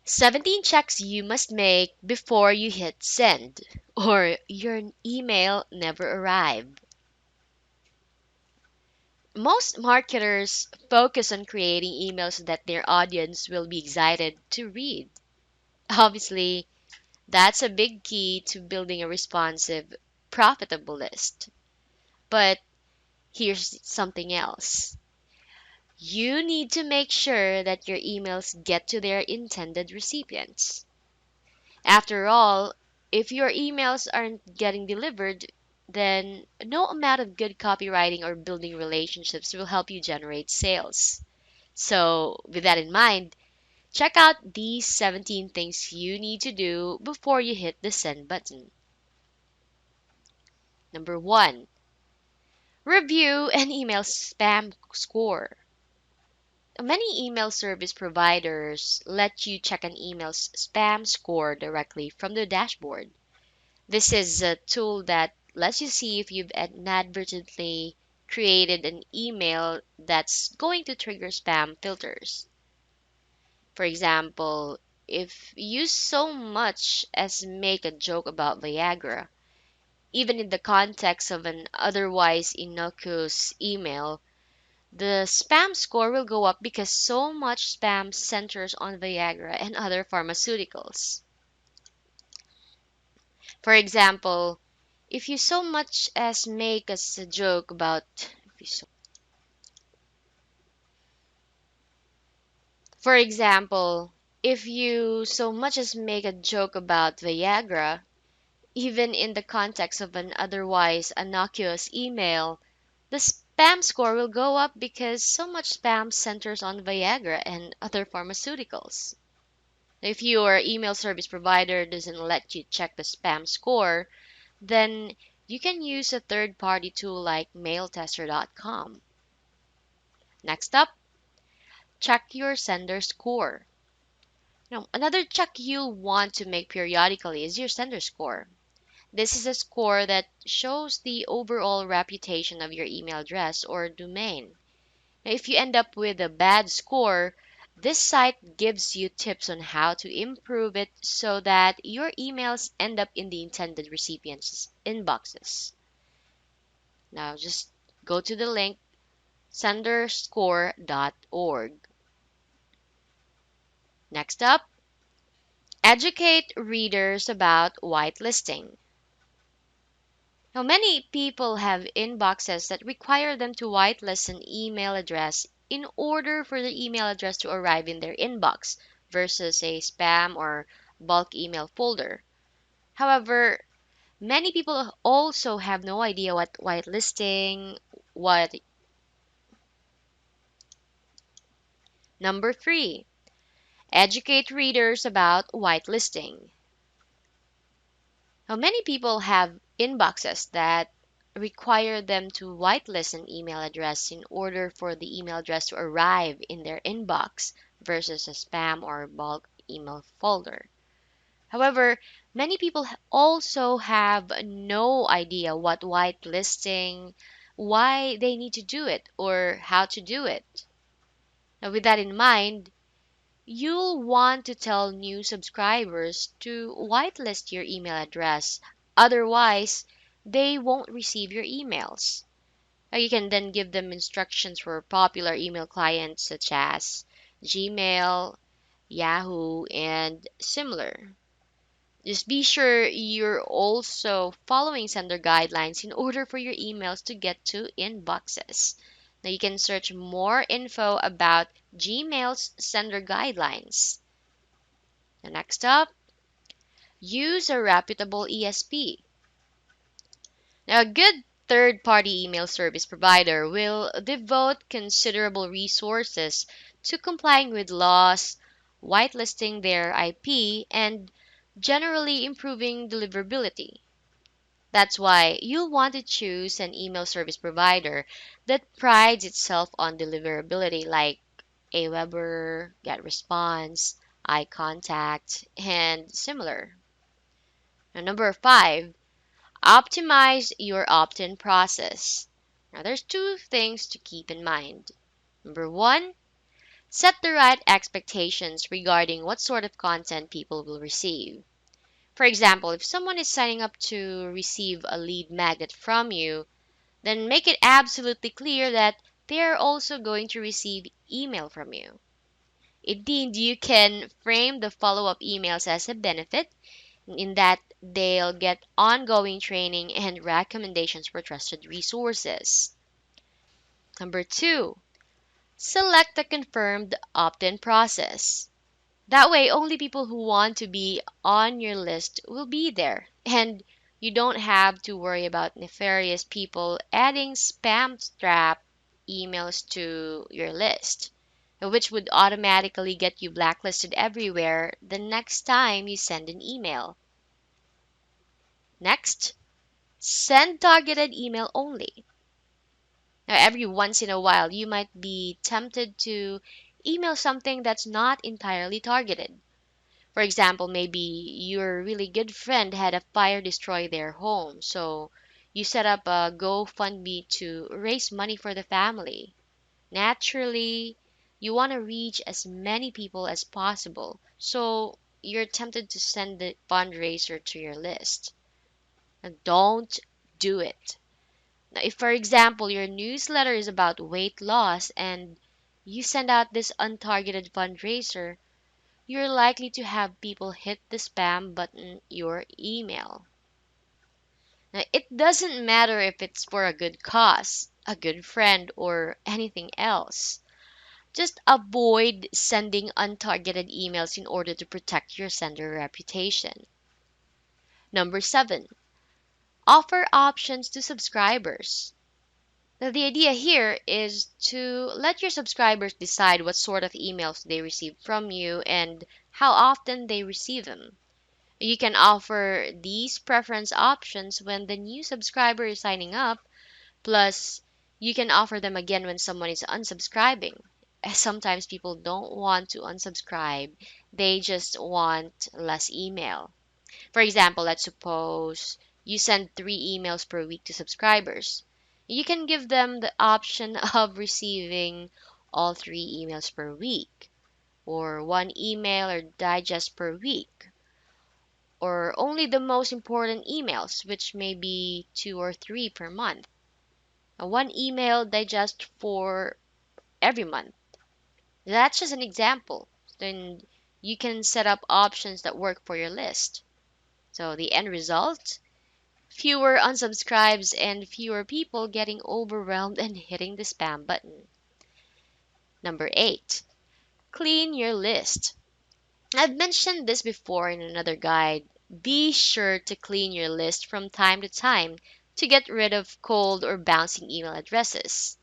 17 checks you must make before you hit send, or your email never arrived. Most marketers focus on creating emails that their audience will be excited to read. Obviously, that's a big key to building a responsive, profitable list. But here's something else. You need to make sure that your emails get to their intended recipients. After all, if your emails aren't getting delivered, then no amount of good copywriting or building relationships will help you generate sales. So, with that in mind, check out these 17 things you need to do before you hit the send button. Number 1, review an email spam score. Many email service providers let you check an email's spam score directly from the dashboard. This is a tool that lets you see if you've inadvertently created an email that's going to trigger spam filters. For example, if you so much as make a joke about Viagra, even in the context of an otherwise innocuous email, the spam score will go up because so much spam centers on Viagra and other pharmaceuticals. For example, if you so much as make us a joke about if you so, for example, if you so much as make a joke about Viagra, even in the context of an otherwise innocuous email, the spam score will go up because so much spam centers on Viagra and other pharmaceuticals. If your email service provider doesn't let you check the spam score, then you can use a third-party tool like mailtester.com. Next up, check your sender score. Now, another check you'll want to make periodically is your sender score. This is a score that shows the overall reputation of your email address or domain. Now, if you end up with a bad score, this site gives you tips on how to improve it so that your emails end up in the intended recipients' inboxes. Now, just go to the link senderscore.org. Next up, educate readers about whitelisting. Now, many people have inboxes that require them to whitelist an email address in order for the email address to arrive in their inbox versus a spam or bulk email folder. However, many people also have no idea what whitelisting, what. Number 3, educate readers about whitelisting. Now, many people have inboxes that require them to whitelist an email address in order for the email address to arrive in their inbox versus a spam or bulk email folder. However, many people also have no idea what whitelisting, why they need to do it, or how to do it. Now, with that in mind, you'll want to tell new subscribers to whitelist your email address. Otherwise, they won't receive your emails. Now, you can then give them instructions for popular email clients such as Gmail, Yahoo, and similar. Just be sure you're also following sender guidelines in order for your emails to get to inboxes. Now you can search more info about Gmail's sender guidelines. Now next up, use a reputable ESP. Now a good third-party email service provider will devote considerable resources to complying with laws, whitelisting their IP, and generally improving deliverability. That's why you'll want to choose an email service provider that prides itself on deliverability like Aweber, GetResponse, iContact, and similar. Now, number 5, optimize your opt-in process. Now, there's two things to keep in mind. Number 1, Set the right expectations regarding what sort of content people will receive. For example, if someone is signing up to receive a lead magnet from you, then make it absolutely clear that they are also going to receive email from you. Indeed, you can frame the follow up emails as a benefit in that they'll get ongoing training and recommendations for trusted resources. Number two, select the confirmed opt in process. That way, only people who want to be on your list will be there, and you don't have to worry about nefarious people adding spam trap emails to your list, which would automatically get you blacklisted everywhere the next time you send an email. Next, send targeted email only. Now, every once in a while, you might be tempted to email something that's not entirely targeted. For example, maybe your really good friend had a fire destroy their home, so you set up a GoFundMe to raise money for the family. Naturally, you want to reach as many people as possible, so you're tempted to send the fundraiser to your list. And don't do it. Now, if, for example, your newsletter is about weight loss and you send out this untargeted fundraiser, you're likely to have people hit the spam button your email. Now, it doesn't matter if it's for a good cause, a good friend, or anything else. Just avoid sending untargeted emails in order to protect your sender reputation. Number seven, offer options to subscribers. Now, the idea here is to let your subscribers decide what sort of emails they receive from you and how often they receive them. You can offer these preference options when the new subscriber is signing up, plus, you can offer them again when someone is unsubscribing. As sometimes people don't want to unsubscribe, they just want less email. For example, let's suppose you send 3 emails per week to subscribers. You can give them the option of receiving all 3 emails per week, or one email or digest per week, or only the most important emails, which may be 2 or 3 per month. One email digest for every month. That's just an example. Then you can set up options that work for your list. So the end result? Fewer unsubscribes and fewer people getting overwhelmed and hitting the spam button. Number 8, clean your list. I've mentioned this before in another guide. Be sure to clean your list from time to time to get rid of cold or bouncing email addresses.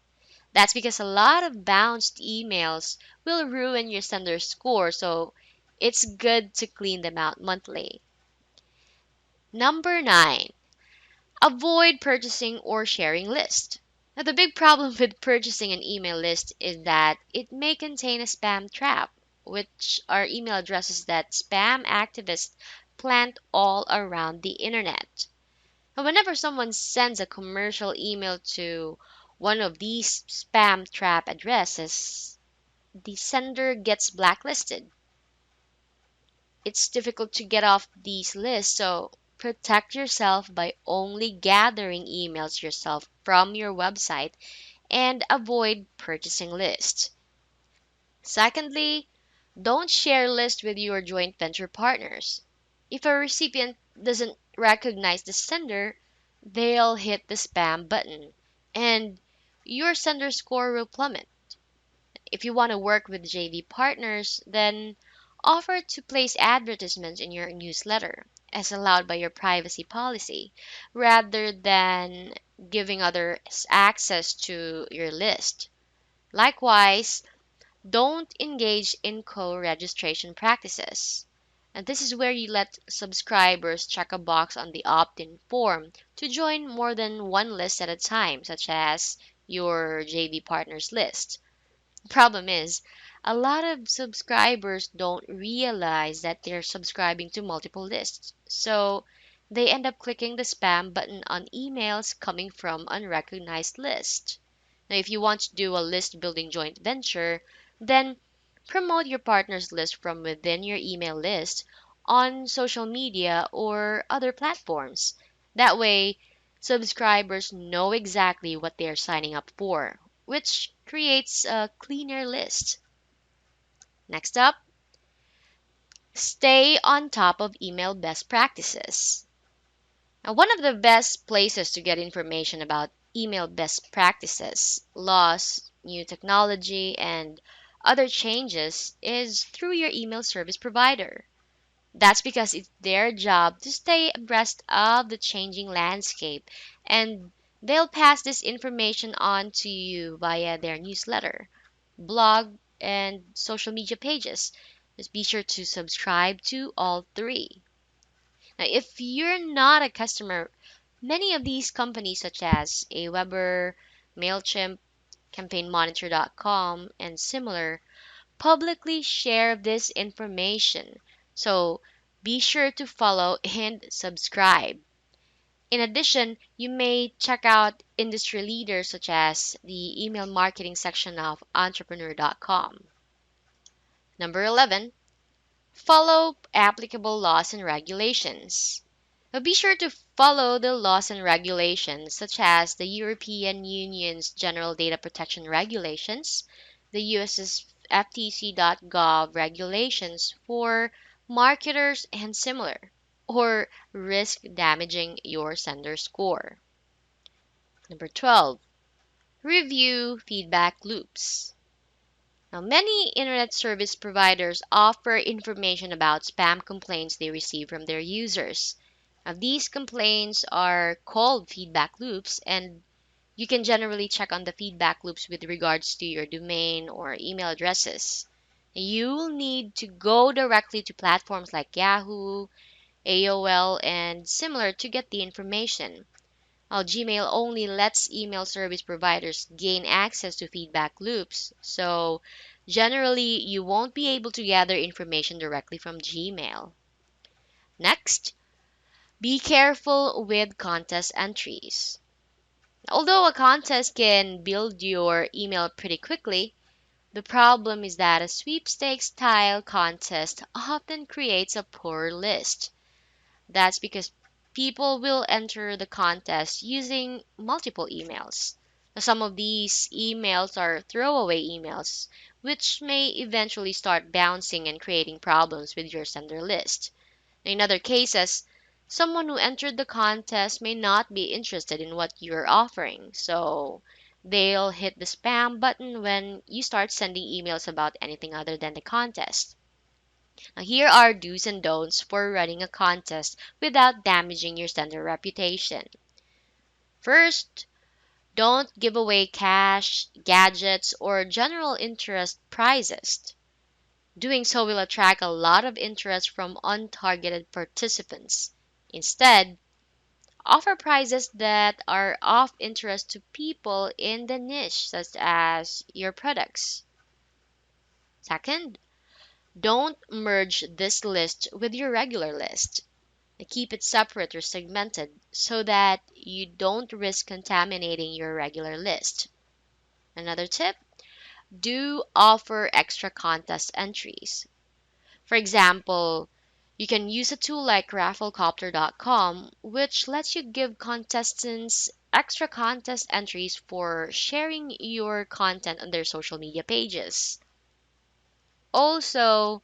That's because a lot of bounced emails will ruin your sender score, so it's good to clean them out monthly. Number 9, avoid purchasing or sharing lists. Now, the big problem with purchasing an email list is that it may contain a spam trap, which are email addresses that spam activists plant all around the internet. And whenever someone sends a commercial email to one of these spam trap addresses, the sender gets blacklisted. It's difficult to get off these lists, so protect yourself by only gathering emails yourself from your website and avoid purchasing lists. Secondly, don't share lists with your joint venture partners. If a recipient doesn't recognize the sender, they'll hit the spam button and your sender score will plummet. If you want to work with JV partners, then offer to place advertisements in your newsletter, as allowed by your privacy policy, rather than giving others access to your list. Likewise, don't engage in co-registration practices. And this is where you let subscribers check a box on the opt-in form to join more than one list at a time, such as your JV partners list. Problem is, a lot of subscribers don't realize that they're subscribing to multiple lists. So they end up clicking the spam button on emails coming from unrecognized lists. Now, if you want to do a list building joint venture, then promote your partner's list from within your email list on social media or other platforms. That way, subscribers know exactly what they are signing up for, which creates a cleaner list. Next up, stay on top of email best practices. Now, one of the best places to get information about email best practices, laws, new technology, and other changes is through your email service provider. That's because it's their job to stay abreast of the changing landscape, and they'll pass this information on to you via their newsletter, blog, and social media pages. Just be sure to subscribe to all three. Now, if you're not a customer, many of these companies such as Aweber, MailChimp, CampaignMonitor.com, and similar publicly share this information. So be sure to follow and subscribe. In addition, you may check out industry leaders such as the email marketing section of entrepreneur.com. Number 11, follow applicable laws and regulations. Now be sure to follow the laws and regulations such as the European Union's General Data Protection Regulations, the US's FTC.gov regulations for marketers and similar, or risk damaging your sender score. Number 12, review feedback loops. Now, many internet service providers offer information about spam complaints they receive from their users. Now, these complaints are called feedback loops, and you can generally check on the feedback loops with regards to your domain or email addresses. You'll need to go directly to platforms like Yahoo, AOL, and similar to get the information. While Gmail only lets email service providers gain access to feedback loops, so generally you won't be able to gather information directly from Gmail. Next, be careful with contest entries. Although a contest can build your email pretty quickly, the problem is that a sweepstakes style contest often creates a poor list. That's because people will enter the contest using multiple emails. Some of these emails are throwaway emails, which may eventually start bouncing and creating problems with your sender list. In other cases, someone who entered the contest may not be interested in what you're offering, so they'll hit the spam button when you start sending emails about anything other than the contest. Now, here are do's and don'ts for running a contest without damaging your sender reputation. First, don't give away cash, gadgets, or general interest prizes. Doing so will attract a lot of interest from untargeted participants. Instead, offer prizes that are of interest to people in the niche, such as your products. Second, don't merge this list with your regular list. Keep it separate or segmented so that you don't risk contaminating your regular list. Another tip, do offer extra contest entries. For example, you can use a tool like rafflecopter.com, which lets you give contestants extra contest entries for sharing your content on their social media pages. Also,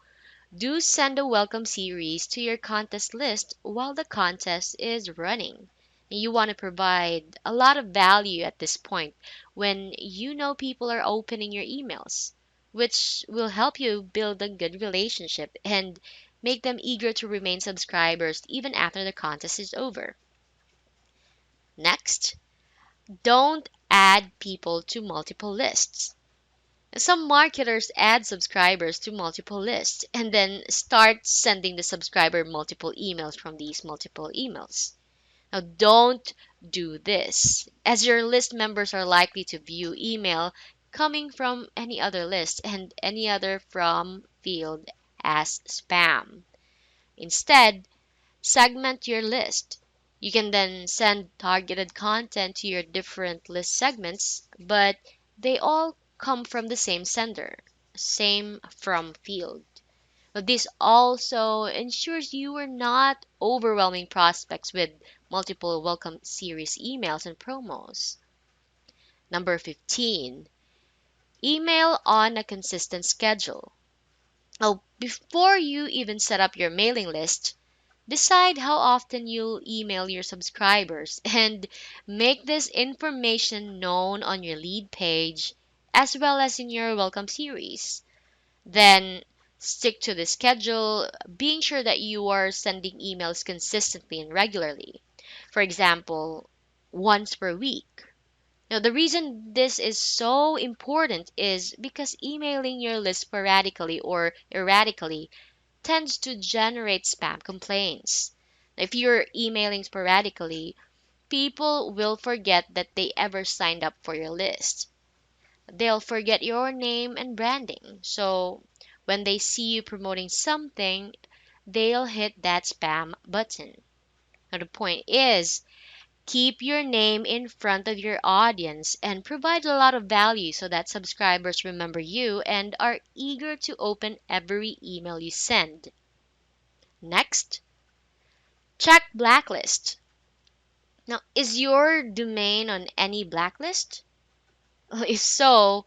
do send a welcome series to your contest list while the contest is running. You want to provide a lot of value at this point when you know people are opening your emails, which will help you build a good relationship and make them eager to remain subscribers even after the contest is over. Next, don't add people to multiple lists. Some marketers add subscribers to multiple lists and then start sending the subscriber multiple emails from these multiple emails. Now, don't do this, as your list members are likely to view email coming from any other list and any other from field as spam. Instead, segment your list. You can then send targeted content to your different list segments, but they all come from the same sender. same from field. But this also ensures you are not overwhelming prospects with multiple welcome series emails and promos. Number 15, email on a consistent schedule. Oh, before you even set up your mailing list, decide how often you'll email your subscribers and make this information known on your lead page as well as in your welcome series. Then stick to the schedule, being sure that you are sending emails consistently and regularly. For example, once per week. Now, the reason this is so important is because emailing your list sporadically or erratically tends to generate spam complaints. If you're emailing sporadically, people will forget that they ever signed up for your list. They'll forget your name and branding. So when they see you promoting something, they'll hit that spam button. Now, the point is, keep your name in front of your audience and provide a lot of value so that subscribers remember you and are eager to open every email you send. Next, check Blacklist. Now, is your domain on any blacklist? If so,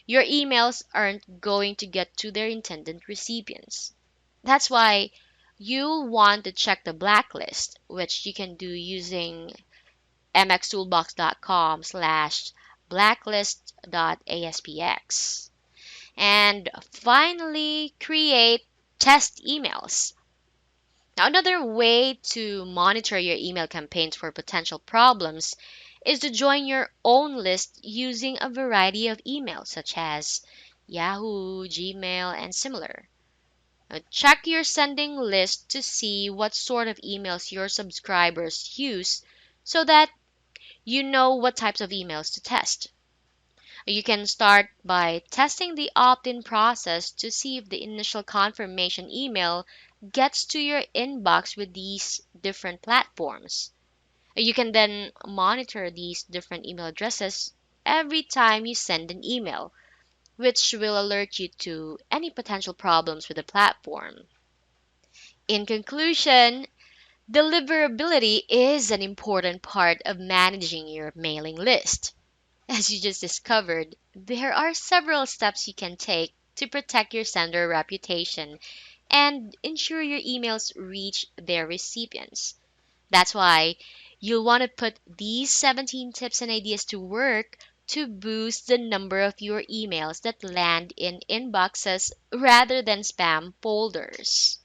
your emails aren't going to get to their intended recipients. That's why you'll want to check the blacklist, which you can do using mxtoolbox.com/blacklist.aspx. And finally, create test emails. Now, another way to monitor your email campaigns for potential problems is to join your own list using a variety of emails, such as Yahoo, Gmail, and similar. Now, check your sending list to see what sort of emails your subscribers use so that you know what types of emails to test. You can start by testing the opt in process to see if the initial confirmation email gets to your inbox with these different platforms. You can then monitor these different email addresses every time you send an email, which will alert you to any potential problems with the platform. In conclusion, deliverability is an important part of managing your mailing list. As you just discovered, there are several steps you can take to protect your sender reputation and ensure your emails reach their recipients. That's why you'll want to put these 17 tips and ideas to work to boost the number of your emails that land in inboxes rather than spam folders.